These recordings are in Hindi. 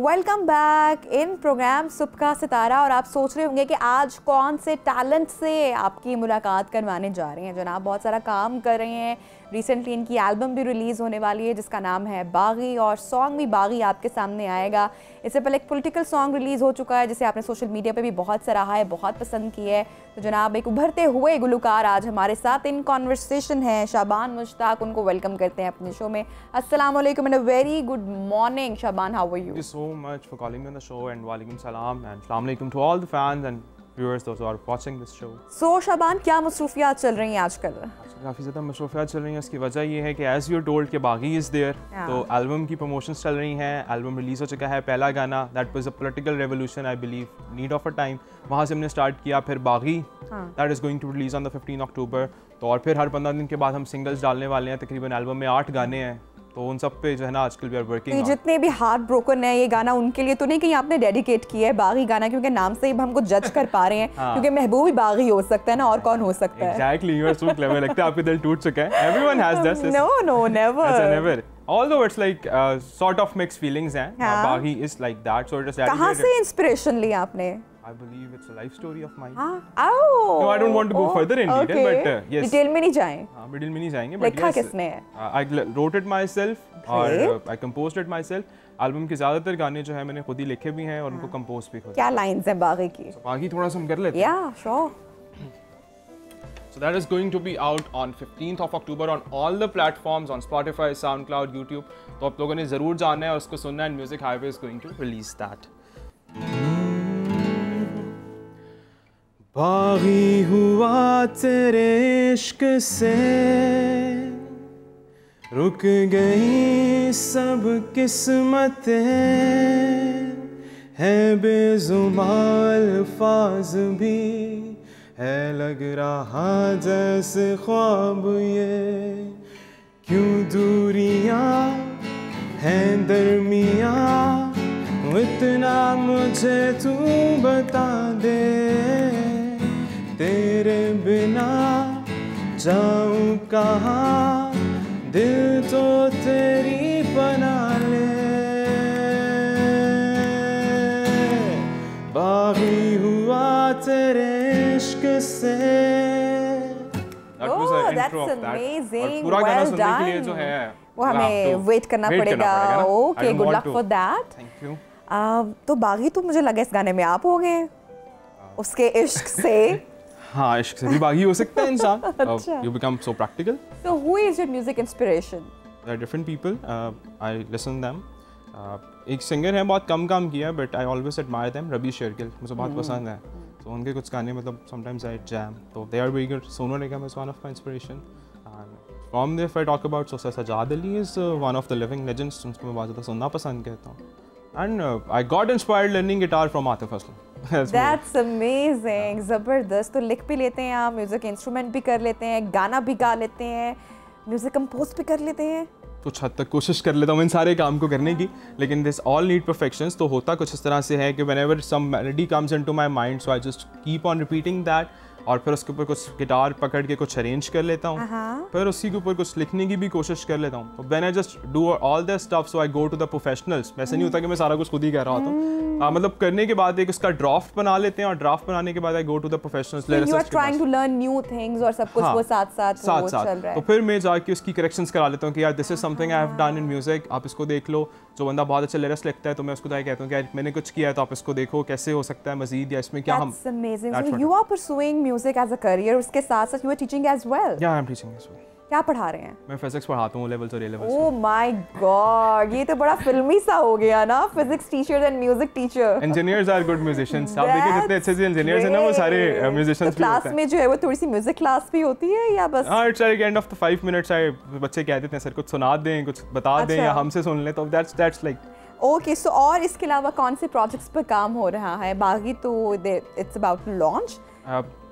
वेलकम बैक इन प्रोग्राम सुबह का सितारा। और आप सोच रहे होंगे कि आज कौन से टैलेंट से आपकी मुलाकात करवाने जा रहे हैं। जनाब बहुत सारा काम कर रहे हैं। रिसेंटली इनकी एल्बम भी रिलीज़ होने वाली है जिसका नाम है बागी, और सॉन्ग भी बागी आपके सामने आएगा। इससे पहले एक पॉलिटिकल सॉन्ग रिलीज़ हो चुका है जिसे आपने सोशल मीडिया पे भी बहुत सराहा है, बहुत पसंद की है। तो जनाब एक उभरते हुए गुलकार आज हमारे साथ इन कॉन्वर्सेशन है, शाबान मुश्ताक। उनको वेलकम करते हैं अपने शो में। अस्सलाम वालेकुम and a very good morning Shaban, how are you? Thank you so much for calling me on the show, and walaikum salam and assalamu alaikum to all the fans and viewers those who are watching this show. So शाबान क्या मसरूफियात चल रही हैं आजकल? काफ़ी ज़्यादा मसरूफियात चल रही हैं। इसकी वजह ये है कि एज यू टोल्ड कि बागी इज़ देयर, तो एल्बम की प्रमोशंस चल रही हैं। एल्बम रिलीज़ हो चुका है, पहला गाना that was a political revolution I believe, need of a time, वहाँ से हमने स्टार्ट किया। फिर Baaghi that is going to release on the 15 October. तो और फिर हर 15 दिन के बाद हम सिंगल्स डालने वाले हैं। तकरीबन एल्बम में 8 गाने हैं, तो उन सब पे जो है ना आजकल वी आर वर्किंग। तो जितने भी हार्ट ब्रोकन है ये गाना उनके लिए तो नहीं कहीं आपने डेडिकेट किया है बागी गाना, क्योंकि नाम से ही हमको जज कर पा रहे हैं क्योंकि महबूब ही बागी हो सकता है ना, और कौन हो सकता है? Exactly, you are so clever. लगता है आपका दिल टूट चुका है। Everyone has this. No, never. Never. Although it's like sort of mixed feelings हैं। बागी is like that, so it is dedicated. कहाँ से इंस्पिरेशन ली आपने? I believe it's a life story of mine. Oh. No, I don't want to go further in detail, but yes. Detail में नहीं जाएं। डिटेल में नहीं जाएंगे, but लिखा yes, किसने है? I wrote it myself और I composed it myself. Album के ज़्यादातर गाने जो है मैंने खुद ही लिखे भी हैं और उनको कंपोज भी खुद। क्या लाइंस हैं बागी की? बागी थोड़ा सा हम कर लेते हैं। Yeah, sure. So that is going to be out on 15th of October on all the platforms, on Spotify, SoundCloud, YouTube. तो आप लोगों ने ज़रूर जाना है और उसको सुनना है। Music Highway is going to release that. बागी हुआ तेरे इश्क से, रुक गई सब किस्मतें, है बेजुबान अल्फाज भी, है लग रहा जैसे ख्वाब ये, क्यों दूरियां हैं दरमियां, इतना मुझे तू बता दे, तेरे बिना जाऊं कहाँ, दिल तो तेरी बना ले, बागी हुआ तेरे इश्क से। That's amazing. पूरा गाना सुनने well के लिए जो है वो हमें वेट करना पड़ेगा। Okay, good luck for that. Thank you. तो बागी तो मुझे लगा इस गाने में आप हो गए उसके इश्क से। हाँ, इश्क से भी बागी हो सकता है इंसान। You become so practical. So who is your music inspiration? There are different people. I listen them. एक सिंगर है, बहुत कम काम किया, but I always admire them. रबी शेरगिल मुझे बहुत पसंद है। तो उनके कुछ गाने मतलब sometimes I jam. तो they are very good. Sonu Nigam is one of my inspiration. And from there if I talk about Sajjad Ali is one of the living legends. उनको मैं बहुत ज़्यादा सुनना पसंद करता हूँ. And I got inspired learning guitar from Atif Aslam. That's amazing. ज़बरदस्त। तो लिख भी लेते हैं आप, म्यूजिक इंस्ट्रूमेंट भी कर लेते हैं, गाना भी गा लेते हैं, म्यूजिक कंपोज भी कर लेते हैं। कुछ हद तक कोशिश कर लेता हूँ इन सारे काम को करने की, लेकिन दिस ऑल नीड परफेक्शंस। तो होता कुछ इस तरह से है कि whenever some melody comes into my mind, so I just keep on repeating that, और फिर उसके ऊपर कुछ गिटार पकड़ के कुछ अरेंज कर लेता हूँ, फिर उसी के ऊपर कुछ लिखने की भी कोशिश कर लेता हूँ। When I just do all that stuff, so I go to the professionals. वैसे नहीं होता कि मैं सारा कुछ खुद ही कर रहा होता हूँ। मतलब करने के बाद एक उसका ड्राफ्ट बना लेते हैं, और ड्राफ्ट बनाने के बाद I go to the professionals. You are trying to learn new things और सब कुछ वो साथ-साथ चल रहा है। तो फिर मैं जाके उसकी करेक्शंस करा लेता हूँ कि यार this is something I have done in music, आप इसको देख लो। जो बंदा बहुत अच्छे लिरिक्स लिखता है तो मैं उसको जाके कहता हूँ कि यार मैंने कुछ किया है तो आप इसको देखो कैसे हो सकता है मजीद, या इसमें क्या हम। That's amazing. So you are pursuing music as a career, उसके साथ-साथ you are teaching as well. Yeah, I'm teaching as well. क्या पढ़ा रहे हैं? मैं फिजिक्स पढ़ाता हूँ लेवल्स और A levels. Oh my God, ये तो बड़ा फिल्मी सा हो गया ना, physics teacher and music teacher. Engineers are good musicians. आप देखिए जितने अच्छे से इंजीनियर्स हैं ना वो सारे म्यूजिशियंस भी होते हैं। क्लास में जो है वो थोड़ी सी म्यूजिक क्लास भी होती है या बस? हाँ, it's like and of the 5 minutes बच्चे कह देते हैं सर कुछ सुना दें, कुछ बता दें या हमसे सुन लें, तो दैट्स लाइक ओके। सो और इसके अलावा कौन से प्रोजेक्ट्स पर काम हो रहा है? बागी तो it's about to launch.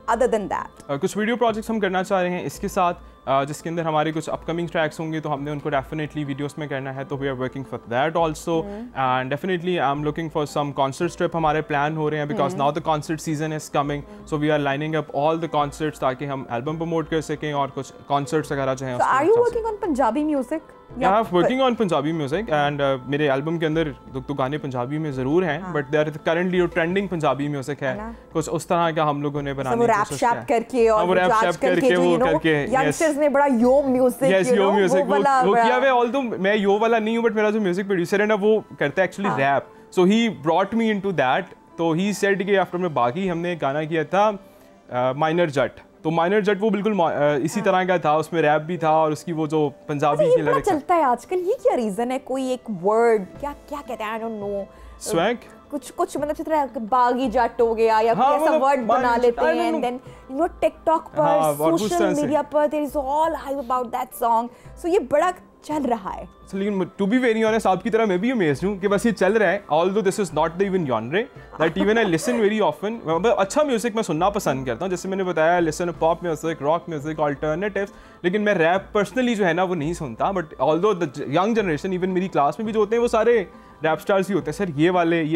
Other than that कुछ वीडियो प्रोजेक्ट्स हम करना चाह रहे हैं इसके साथ, जिसके अंदर हमारे कुछ अपकमिंग ट्रैक्स होंगे, तो हमने उनको डेफिनेटली वीडियोस में करना है, तो we are working for that also. And definitely I am looking for some concert trip हमारे प्लान हो रहे हैं, because now the concert season is coming, so we are lining up all the concerts ताकि हम एल्बम प्रमोट कर सकें और कुछ कॉन्सर्ट्स वगैरह जो हैं। Are you working on Punjabi music? Yeah, I'm working on Punjabi music and मेरे एल्बम के अंदर तो गाने पंजाबी में ज़रूर हैं, but there currently जो ट्रेंडिंग पंजाबी म्यूजिक है कुछ उस तरह का हम लोगों ने बनाने की कोशिश की है। करके और रैप शैप करके वो करके यंगस्टर्स ने बड़ा यो म्यूजिक यो म्यूजिक वो किया हुआ है। ऑल्दो मैं यो वाला नहीं हूँ, बट मेरा जो म्यूजिक प्रोड्यूसर है ना वो करता है actually rap, so he brought me into that. तो ही सेड कि आफ्टर में बाकी हमने गाना किया था माइनर जट, तो माइनर जट वो बिल्कुल इसी तरह का था, उसमें रैप भी था और उसकी वो जो पंजाबी की लिरिक्स चलता है आजकल। ये क्या रीजन है? कोई एक वर्ड क्या क्या कहते हैं, आई डोंट नो, स्वैग कुछ मतलब जिस तरह बागी जट हो गया या कोई ऐसा वर्ड बना लेते हैं and then you know TikTok पर सोशल मीडिया पर there is all hype about that song, so ये बड़ा चल रहा है। लेकिन टू बी वेरी ऑनेस्ट आपकी तरह मैं भी अमेज्ड हूँ कि बस ये चल रहा है, although this is not the even genre that even I listen very often. अच्छा म्यूजिक मैं सुनना पसंद करता हूँ, जैसे मैंने बताया listen pop music, rock music, alternatives, लेकिन मैं रैप पर्सनली जो है ना वो नहीं सुनता। But although the young generation even मेरी क्लास में भी जो होते हैं वो सारे रैप स्टार्स ही होते हैं सर, ये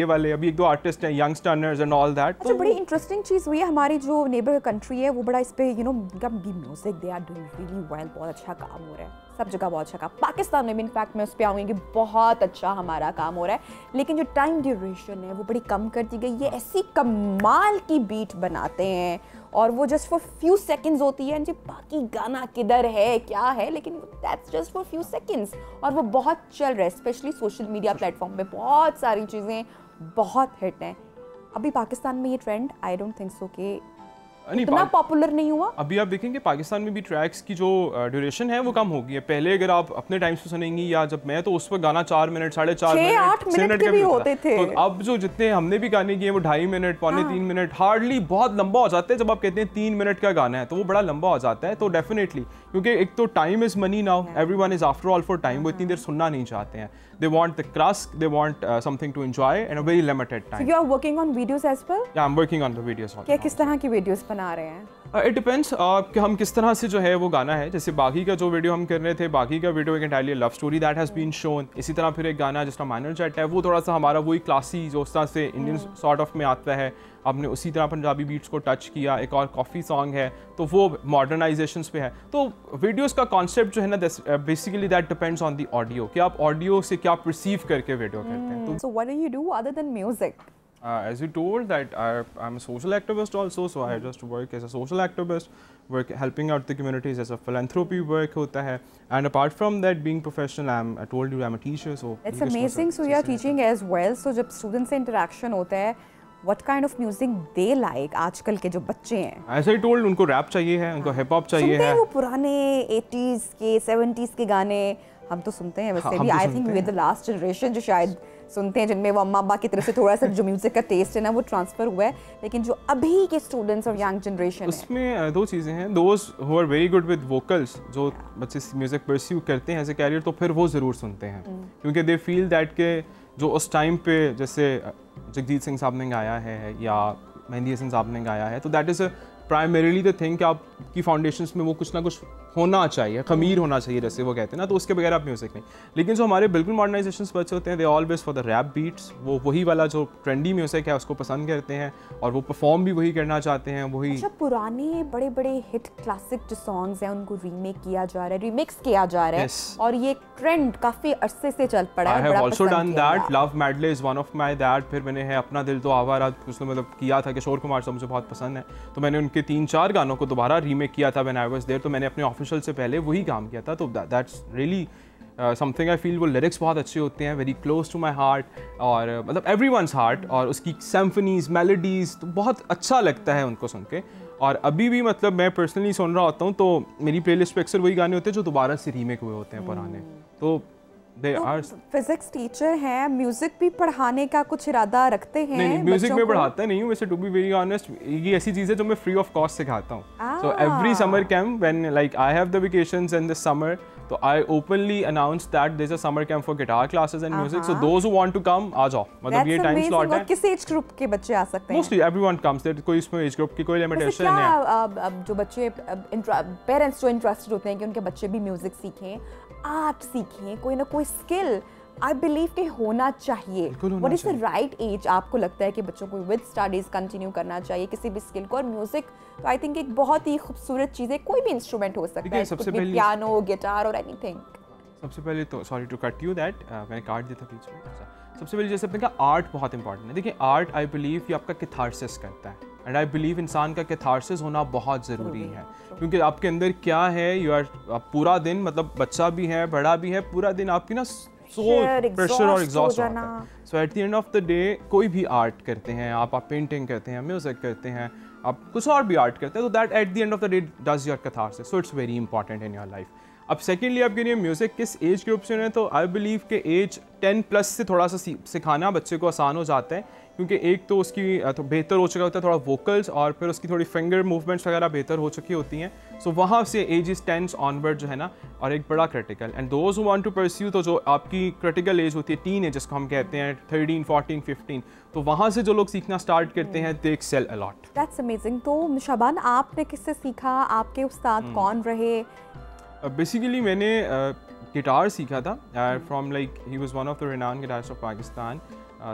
वाले अभी एक दो आर्टिस्ट हैं यंग स्टर्नर्स एंड ऑल दैट। अच्छा, बड़ी इंटरेस्टिंग चीज़ हुई है, हमारी जो नेबर कंट्री है वो बड़ा इस पे you know music they are doing really well, बहुत अच्छा काम हो रहा है सब जगह, बहुत अच्छा काम। पाकिस्तान में भी इनफैक्ट मैं उस पर आऊँगी कि बहुत अच्छा हमारा काम हो रहा है, लेकिन जो टाइम ड्यूरेशन है वो बड़ी कम कर दी गई। ये ऐसी कमाल की बीट बनाते हैं और वो जस्ट फॉर फ्यू सेकंड्स होती है, जी बाकी गाना किधर है क्या है, लेकिन that's just for few seconds और वो बहुत चल रहा है। स्पेशली सोशल मीडिया प्लेटफॉर्म पे बहुत सारी चीज़ें बहुत हिट हैं। अभी पाकिस्तान में ये trend I don't think so कि इतना पॉपुलर नहीं हुआ। अभी आप देखेंगे पाकिस्तान में भी ट्रैक्स की जो ड्यूरेशन है वो कम हो गई है। पहले अगर आप अपने टाइम से सुनेंगी या जब मैं, तो उस पर गाना 4 मिनट 4.5 मिनट के भी होते थे। तो अब जो जितने हमने भी गाने किए वो 2.5 मिनट, 2.25 मिनट, हार्डली बहुत लंबा हो जाता है। जब आप कहते हैं 3 मिनट का गाना है तो वो बड़ा लंबा हो जाता है। तो डेफिनेटली क्योंकि एक तो time is money now, everyone is after all for time, वो इतनी देर सुनना नहीं चाहते हैं। They want the crust, they want something to enjoy in a very limited time. So you are working on videos as well? Yeah, I'm working on the videos. क्या किस तरह की वीडियोस बना रहे हैं? It depends कि हम किस तरह से जो है वो गाना है। जैसे बाकी का जो वीडियो हम कर रहे थे, बाकी का वीडियो एक entirely love story that has been shown. इसी तरह फिर एक गाना जिसका माइनर जट है वो थोड़ा सा हमारा वही क्लासी जो उस तरह से इंडियन सॉर्ट ऑफ में आता है, आपने उसी तरह पंजाबी बीट्स को टच किया। एक और कॉफ़ी सॉन्ग है तो वो मॉडर्नाइजेशंस पे है। तो वीडियोस का कॉन्सेप्ट जो है ना basically that depends on the audio कि आप ऑडियो से क्या परसीव करके वीडियो करते हैं। So what do you do other than music? As you told that I'm a social activist also, so I just work as a social activist, work helping out the communities as a philanthropy work होता है, and apart from that being professional, I told you I'm a teacher, so it's amazing. So you are teaching as well. So जब students से interaction होता है, what kind of music they like? आजकल के जो बच्चे हैं, as I told, उनको रैप चाहिए है, उनको हिप हॉप चाहिए है। वो पुराने 80s के 70s के गाने हम तो सुनते हैं वैसे भी। I think we are the last generation जो शायद सुनते हैं जिनमें वो अम्मा अब्बा की तरफ से थोड़ा सा जो म्यूजिक का टेस्ट है ना वो ट्रांसफर हुआ है। लेकिन जो अभी के स्टूडेंट्स और यंग जनरेशन उसमें दो चीज़ें हैं। Those who are very good with vocals, जो बच्चे म्यूजिक परस्यू करते हैं एज ए कैरियर, तो फिर वो ज़रूर सुनते हैं क्योंकि दे फील दैट के जो उस टाइम पे जैसे जगजीत सिंह साहब ने गाया है या मेहंदी हसन साहब ने गाया है, तो that is primarily the thing कि आपकी फाउंडेशंस में वो कुछ ना कुछ होना चाहिए, खमीर होना चाहिए जैसे वो कहते हैं ना, तो उसके बगैर आप म्यूजिक नहीं। लेकिन जो हमारे बिल्कुल मॉडर्नाइजेशंस बच्चे होते हैं they always for the rap beats, वो वही वाला जो ट्रेंडी म्यूजिक है उसको पसंद करते हैं और वो परफॉर्म भी वही करना चाहते हैं। वही अच्छा, पुराने बड़े बड़े हिट क्लासिक जो सॉन्ग्स हैं उनको रीमेक किया जा रहा है, रिमिक्स किया जा रहा है, और ये ट्रेंड काफ़ी अरसे से चल पड़ा है। I have also done that. Love medley is one of my that. फिर मैंने है अपना दिल तो आवारा, उसने मतलब किया था, किशोर कुमार साहब मुझे बहुत पसंद है, तो मैंने उनके 3-4 गानों को दोबारा रीमेक किया था व्हेन आई वाज देयर। तो मैंने अपने ऑफिशियल से पहले वही काम किया था। तो that's really something I feel. वो लिरिक्स बहुत अच्छे होते हैं, very close to my heart, और मतलब एवरी वंस हार्ट, और उसकी सिम्फनीज मेलोडीज़ तो बहुत अच्छा लगता है उनको सुन के। और अभी भी मतलब मैं पर्सनली सुन रहा होता हूँ तो मेरी प्लेलिस्ट पे अक्सर वही गाने होते हैं जो दोबारा से रीमेक हुए होते हैं पुराने। तो फिजिक्स टीचर हैं, म्यूजिक भी पढ़ाने का कुछ इरादा रखते हैं? नहीं, म्यूजिक में पढ़ाता नहीं हूँ वैसे, टू बी वेरी ऑनेस्ट। ये ऐसी चीज़ है जो मैं फ्री ऑफ कॉस्ट सिखाता हूँ। So every summer camp when like I have the vacations in this summer, तो I openly announce that there is a summer camp for guitar classes and music, so those who want to come आ जाओ। मतलब ये टाइम स्लॉट है। किस एज ग्रुप के बच्चे आ सकते हैं? मोस्टली एवरीवन कम्स, देयर कोई इसमें एज ग्रुप की कोई लिमिटेशन नहीं है। अब जो बच्चे पेरेंट्स जो इंटरेस्टेड होते हैं कि उनके बच्चे भी म्यूजिक सीखें, आर्ट सीखें, कोई ना कोई स्किल, आई बिलीव कि होना चाहिए। What is the right age आपको लगता है कि बच्चों को विद स्टडीज कंटिन्यू करना चाहिए किसी भी स्किल को? और म्यूजिक तो आई थिंक एक बहुत ही खूबसूरत चीज़ है, कोई भी इंस्ट्रूमेंट हो सकता है, सबसे पहले पियानो, गिटार और एनीथिंग। सबसे पहले तो sorry to cut you that, मैंने काट दिया था बीच में। सबसे पहले जैसे अपने कहा आर्ट बहुत इंपॉर्टेंट है। देखिए आर्ट आई बिलीव कि आपका कैथारसिस करता है, एंड आई बिलीव इंसान का कैथारसिस होना बहुत ज़रूरी है, क्योंकि आपके अंदर क्या है, यू आर पूरा दिन, मतलब बच्चा भी है बड़ा भी है, पूरा दिन आपकी ना प्रेशर और एग्जॉस्ट होता है। So at the end of the day कोई भी आर्ट करते हैं आप पेंटिंग करते हैं, म्यूजिक करते हैं, आप कुछ और भी आर्ट करते हैं, तो that at the end of the day does your catharsis, so it's very important in your life. अब सेकेंडली आपके लिए म्यूज़िक किस एज ग्रुप से है, तो आई बिलीव के एज 10+ से थोड़ा सा सिखाना बच्चे को आसान हो जाता है, क्योंकि एक तो उसकी तो बेहतर हो चुका होता है थोड़ा वोकल्स, और फिर उसकी थोड़ी फिंगर मूवमेंट्स वगैरह बेहतर हो चुकी होती हैं। सो वहाँ से एज 10 ऑनवर्ड जो है ना, और एक बड़ा critical, and those who want to pursue, तो जो आपकी क्रिटिकल एज होती है टीन एज जिसको हम कहते हैं 13, 14, 15, तो वहाँ से जो लोग सीखना स्टार्ट करते हैं they excel a lot. That's amazing. तो शाबान आपने किससे सीखा, आपके उस्ताद कौन रहे? बेसिकली मैंने गिटार सीखा था from like he was one of the renowned guitarist of Pakistan.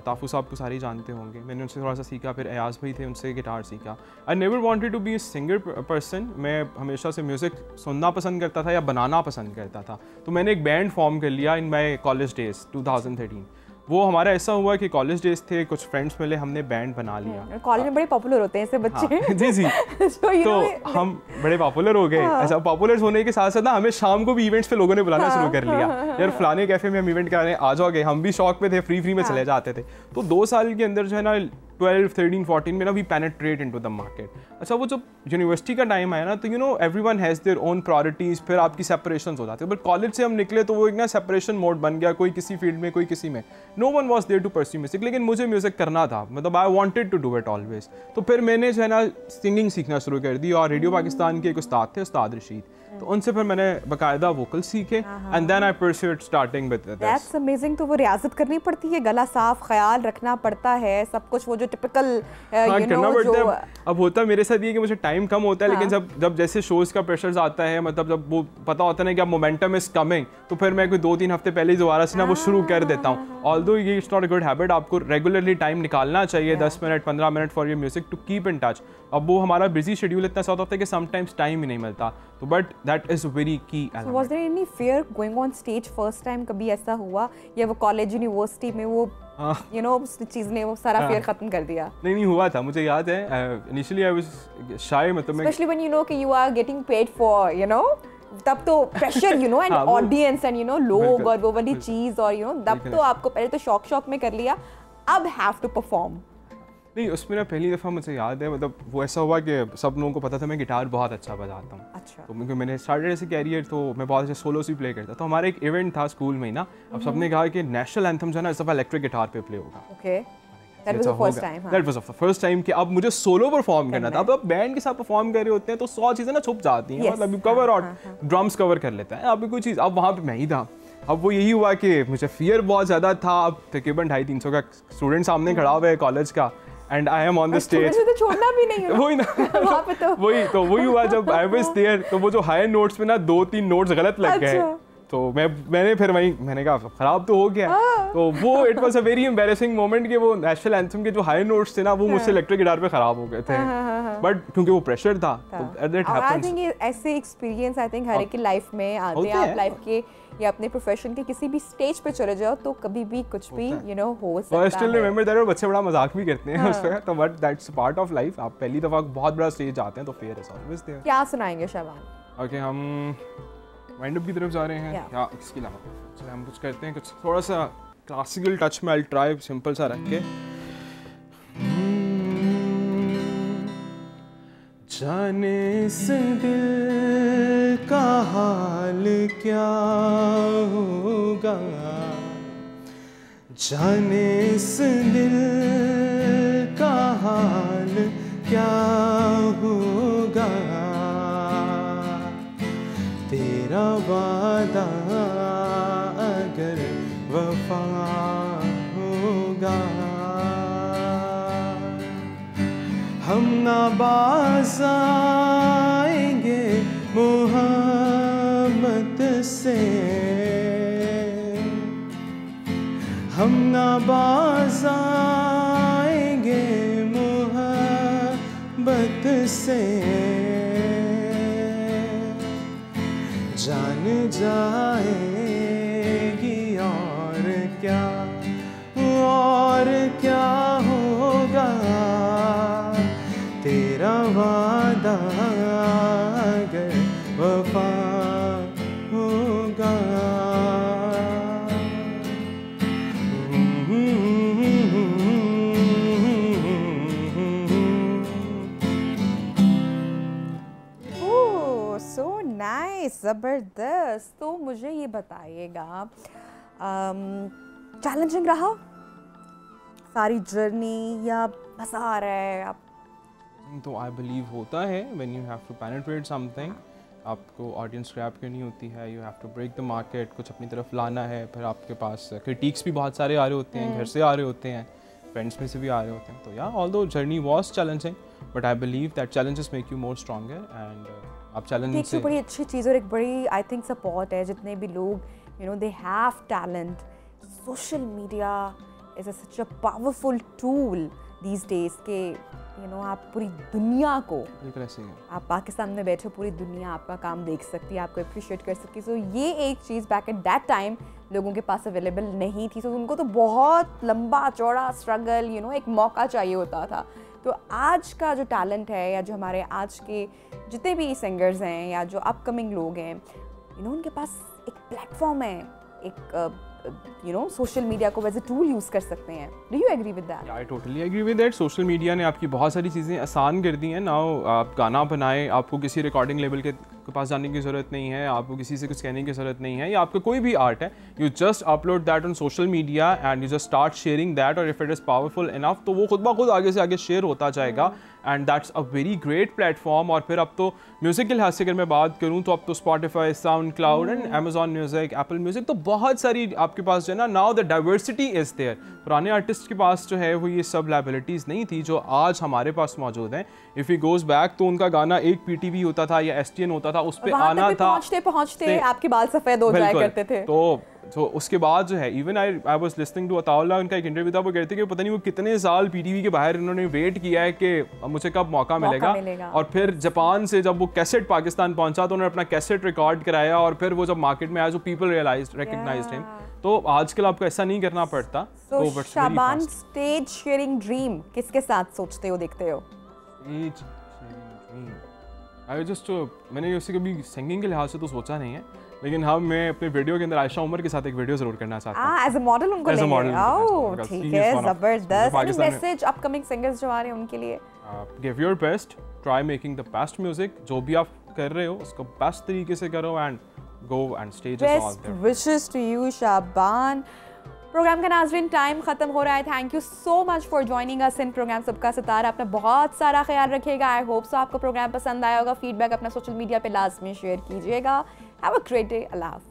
Tafu साहब को सारे जानते होंगे, मैंने उनसे थोड़ा सा सीखा, फिर अयाज भाई थे उनसे गिटार सीखा। I never wanted to be a singer person, मैं हमेशा से म्यूज़िक सुनना पसंद करता था या बनाना पसंद करता था, तो मैंने एक बैंड फॉर्म कर लिया इन माई कॉलेज डेज 2013। वो हमारा ऐसा हुआ कि कॉलेज डेज थे, कुछ फ्रेंड्स मिले, हमने बैंड बना लिया। कॉलेज में बड़े पॉपुलर होते हैं ऐसे बच्चे। हाँ, जी जी तो हम बड़े पॉपुलर हो गए। ऐसा पॉपुलर होने के साथ साथ ना हमें शाम को भी इवेंट्स पे लोगों ने बुलाना शुरू कर लिया, यार फलाने कैफे में हम इवेंट कर रहे हैं, आ जाओगे। हम भी शौक पे थे, फ्री में चले जाते थे। तो 2 साल के अंदर जो है ना 12, 13, 14 में ना we penetrate into the market. अच्छा वो जब यूनिवर्सिटी का टाइम आया ना, तो you know everyone has their own priorities, फिर आपकी सेपरेशन हो जाती है। बट कॉलेज से हम निकले तो वो एक ना सेपरेशन मोड बन गया, कोई किसी फील्ड में कोई किसी में, no one was there to pursue music. लेकिन मुझे म्यूजिक करना था, मतलब I wanted to do it always. तो फिर मैंने जो है ना सिंगिंग सीखना शुरू कर दी, और रेडियो पाकिस्तान के एक उस्ताद थे, उस्ताद रशीद, तो उनसे फिर मैंने बाकायदा वोकल सीखे, and then I pursued starting with this. That's amazing. तो वो रियाजत करनी पड़ती है, गला साफ, ख्याल रखना पड़ता है, सब कुछ वो जो टिपिकल करना पड़ता है। अब होता मेरे साथ ये कि मुझे टाइम कम होता है, लेकिन जब जैसे शोज़ का प्रेशर आता है, मतलब जब वो पता होता है ना कि अब मोमेंटम इज कमिंग, तो फिर मैं कोई 2-3 हफ्ते पहले दोबारा से ना वो शुरू कर देता हूँ। ऑल्दो ये it's not a good habit, आपको रेगुलरली टाइम निकालना चाहिए, 10 minute 15 minute for your music to keep in touch. अब वो हमारा बिजी शेड्यूल इतना सा होता है कि समटाइम्स टाइम ही नहीं मिलता, तो but that is very key element. Was there any fear going on stage first time? कभी ऐसा हुआ, या वो कॉलेज यूनिवर्सिटी में वो यू नो उस चीज़ ने वो सारा फियर खत्म कर दिया? नहीं हुआ था, मुझे याद है इनिशियली आई वाज शाय, मतलब स्पेशली व्हेन यू नो कि you are getting paid for you know, तब तो pressure you know and audience and you know लोग और वो वाली चीज़, और यू नो तब तो आपको पहले तो शौक में कर लिया, अब हैव टू परफॉर्म। नहीं, उसमें ना पहली दफ़ा मुझे याद है, मतलब वो ऐसा हुआ कि सब लोगों को पता था मैं गिटार बहुत अच्छा बजाता हूँ। अच्छा। तो क्योंकि मैंने स्टार्टेड ऐसे कैरियर, तो मैं बहुत अच्छे सोलो से प्ले करता। तो हमारा एक इवेंट था स्कूल में ही ना, अब सबने कहा कि नेशनल एंथम जो है ना इस दफ़ा इलेक्ट्रिक गिटार पे प्ले होगा। Okay, that was the first time. That was the first time कि अब मुझे सोलो परफॉर्म करना था। अब आप बैंड के साथ परफॉर्म कर रहे होते हैं तो 100 चीज़ें ना छुप जाती हैं, मतलब यू कवर और ड्रम्स कवर कर लेता है, अब कोई चीज़। अब वहाँ पे मैं ही था। अब वो यही हुआ कि मुझे फियर बहुत ज़्यादा था। अब तकरीबन 250-300 का स्टूडेंट सामने खड़ा हुआ है कॉलेज का, and I am on the stage. तो छोड़ना भी नहीं है वही ना वहाँ पे तो वही हुआ जब आई वाज देयर, तो वो जो हाई नोट्स पे ना 2-3 नोट्स गलत लग गए। तो मैंने फिर मैंने कहा खराब तो हो गया। तो वो it was a very embarrassing moment कि वो नेशनल एंथम के जो हाई नोट्स थे ना वो मुझसे इलेक्ट्रिक गिटार पे खराब हो गए थे, बट क्योंकि वो प्रेशर था तो दैट हैपेंस। आई थिंक ऐसे एक्सपीरियंस आई थिंक हर एक की लाइफ में आते हैं। आप लाइफ के या अपने प्रोफेशन के किसी भी स्टेज पे चले जाओ तो कभी भी कुछ भी यू नो हो सकता है। आई स्टिल रिमेंबर दैट, और बच्चे बड़ा मजाक भी करते हैं उस वक्त, तो but that's part of life. आप पहली दफा बहुत बड़ा स्टेज आते हैं तो फियर इज ऑलवेज देयर। क्या सुनाएंगे शाबान? ओके, हम वाइंड अप की तरफ जा रहे हैं या इसके अलावा चलो हम कुछ करते हैं, कुछ थोड़ा सा क्लासिकल टच में। आई ट्राई सिंपल सा रख के। जाने इस दिल का हाल क्या होगा, जाने इस दिल का हाल क्या होगा, तेरा वादा अगर वफा होगा, हम ना बाज़ आएंगे मोहब्बत से, हम ना बाज़ आएंगे मोहब्बत से, जान जाएगी और क्या होगा, तेरा वादा अगर वफा होगा। सो नाइस, ज़बरदस्त। तो मुझे ये बताइएगा, चैलेंजिंग रहा सारी जर्नी या मज़ा आ रहा है आप? तो आई बिलीव होता है when you have to penetrate something, आपको ऑडियंस ग्रैब करनी होती है, you have to break the market, कुछ अपनी तरफ लाना है, फिर आपके पास क्रिटिक्स भी बहुत सारे आ रहे होते हैं, घर से आ रहे होते हैं, फ्रेंड्स में से भी आ रहे होते हैं। तो या although journey was challenging, but I believe that challenges make you more stronger and आप चैलेंज से बड़ी अच्छी चीज़ और एक बड़ी आई थिंक सपोर्ट है जितने भी लोग they have talent. Social media is such a powerful tool these days के आप पूरी दुनिया को, बिल्कुल ऐसे ही आप पाकिस्तान में बैठे पूरी दुनिया आपका काम देख सकती है, आपको अप्रिशिएट कर सकती है। सो ये एक चीज़ बैक एट दैट टाइम लोगों के पास अवेलेबल नहीं थी, सो उनको तो बहुत लंबा चौड़ा स्ट्रगल एक मौका चाहिए होता था। तो आज का जो टैलेंट है या जो हमारे आज के जितने भी सिंगर्स हैं या जो अपकमिंग लोग हैं, उनके पास एक प्लेटफॉर्म है, एक सोशल मीडिया को वैसे टूल यूज़ कर सकते हैं। Do you agree with that? I totally agree with that. Social media ने आपकी बहुत सारी चीज़ें आसान कर दी हैं। नाउ आप गाना बनाएं, आपको किसी रिकॉर्डिंग लेवल के पास जाने की ज़रूरत नहीं है, आपको किसी से कुछ कहने की ज़रूरत नहीं है, या आपका कोई भी आर्ट है, you just upload that on social media and you just start sharing that, और if it is powerful enough तो वो खुद ब खुद आगे से आगे शेयर होता जाएगा and that's a very great platform. और फिर अब तो म्यूज़िक के लिहाज से अगर मैं बात करूँ तो अब तो Spotify, sound cloud and Amazon music, Apple music, तो बहुत सारी आपके पास जो है ना, now the diversity is there. पुराने आर्टिस्ट के पास जो है वो ये सब लाइबिलिटीज़ नहीं थी जो आज हमारे पास मौजूद हैं। इफ़ ही गोज़ बैक तो उनका गाना एक PTV होता था या STN होता था, उस पर आना था, पहुँचते आपके बाल सफ़ेद हो जाया करते थे। तो उसके बाद जो है even I was listening to Ataullah, उनका एक इंटरव्यू था, वो कहते कि पता नहीं वो कितने साल PTV के बाहर इन्होंने वेट किया है कि मुझे कब मौका मिलेगा। और फिर जापान से जब वो कैसेट पाकिस्तान पहुंचा तो उन्होंने अपना कैसेट रिकॉर्ड कराया, और फिर वो जब मार्केट में आया तो पीपल रिकग्नाइज्ड हिम। तो आजकल आपको ऐसा नहीं करना पड़ता। तो शाबान, स्टेज शेयरिंग ड्रीम किसके साथ सोचते हो, देखते हो? स्टेज शेयरिंग ड्रीम मैंने उससे कभी सिंगिंग के लिहाज से तो सोचा नहीं है, लेकिन हाँ मैं अपने वीडियो के अंदर आयशा उमर के साथ एक वीडियो जरूर करना चाहता हूँ। एज अ मॉडल उनको लेंगे। ओह ठीक है, जबरदस्त। एनी मैसेज अपकमिंग सिंगर्स जो आ रहे हैं उनके लिए? Give your best, try making the best music, जो भी आप कर रहे हो उसको बेस्ट तरीके से करो and go and stage is all there. Best wishes to you Shaban. Programme का नाज़रीन टाइम ख़त्म हो रहा है। Thank you so much for joining us in programme सबका सितारा। अपना बहुत सारा ख्याल रखिएगा। आई होप सो आपको प्रोग्राम पसंद आया होगा। फीडबैक अपना सोशल मीडिया पे लाजमी शेयर कीजिएगा। Have a great day. अल्लाह हाफ़िज़।